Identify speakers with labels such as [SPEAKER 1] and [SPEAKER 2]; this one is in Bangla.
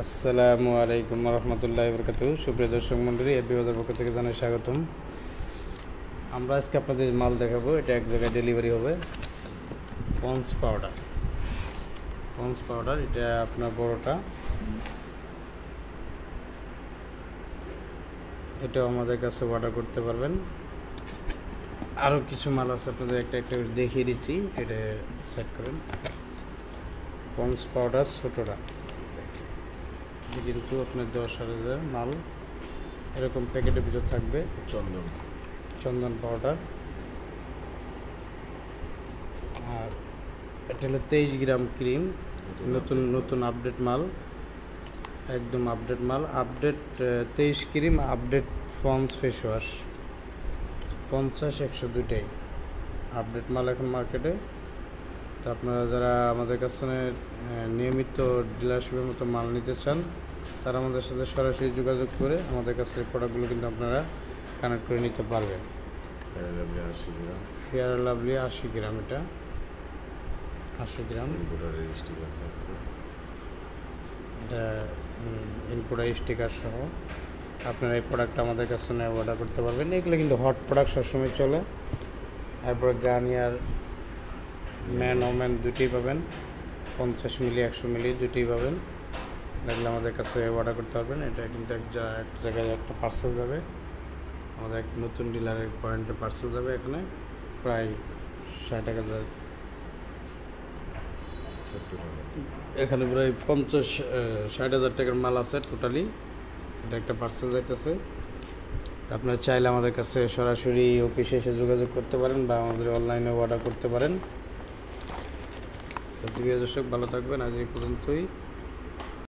[SPEAKER 1] আসসালামু আলাইকুম রহমতুল্লাহি বরকাতুহু। সুপ্রিয় দর্শক মণ্ডলী, এবি বাজার পক্ষ থেকে জানাই স্বাগতম। আমরা আজকে আপনাদের মাল দেখাবো, এটা এক জায়গায় ডেলিভারি হবে। পন্স পাউডার এটা আপনার বড়টা, এটাও আমাদের কাছে অর্ডার করতে পারবেন। আরও কিছু মাল আছে, আপনাদের একটা একটা করে দেখিয়ে দিচ্ছি, এটা সেট করেন। পন্স পাউডার ছোটোটা কিন্তু আপনার 10,000 মাল এরকম প্যাকেটের ভিতর থাকবে। চন্দন পাউডার, আর এটা হলো 23 গ্রাম ক্রিম, নতুন আপডেট মাল, একদম আপডেট মাল। 23 cream, update ponds face wash 50-100 দুইটাই আপডেট মাল এখন মার্কেটে। তো আপনারা যারা আমাদের কাছে নিয়মিত ডিলারশিপের মতো মাল নিতে চান, তারা আমাদের সাথে সরাসরি যোগাযোগ করে আমাদের কাছে প্রোডাক্টগুলো কিন্তু আপনারা কানেক্ট করে নিতে পারবেন। ফেয়ার লাভলি 80 গ্রাম, এটা 80 গ্রাম, এটা ইনপুটার স্টিকার সহ আপনারা এই প্রোডাক্টটা আমাদের কাছে অর্ডার করতে পারবেন। এগুলো কিন্তু হট প্রোডাক্ট সবসময় চলে। তারপরে গার্নিয়ার ম্যান ওম্যান দুটোই পাবেন, 50 মিলি 100 মিলি দুটোই পাবেন। দেখলে আমাদের কাছে অর্ডার করতে পারবেন। এটা কিন্তু এক জায়গায় একটা পার্সেল যাবে, আমাদের এক নতুন ডিলারের পয়েন্টে পার্সেল যাবে। এখানে প্রায় 60,000, এখানে প্রায় 50-60,000 টাকার মাল আছে টোটালি। এটা একটা পার্সেল যাইতেছে। আপনারা চাইলে আমাদের কাছে সরাসরি অফিসে এসে যোগাযোগ করতে পারেন বা আমাদের অনলাইনে অর্ডার করতে পারেন। তো প্রিয় দর্শক, ভালো থাকবেন। আজ এই পর্যন্তই।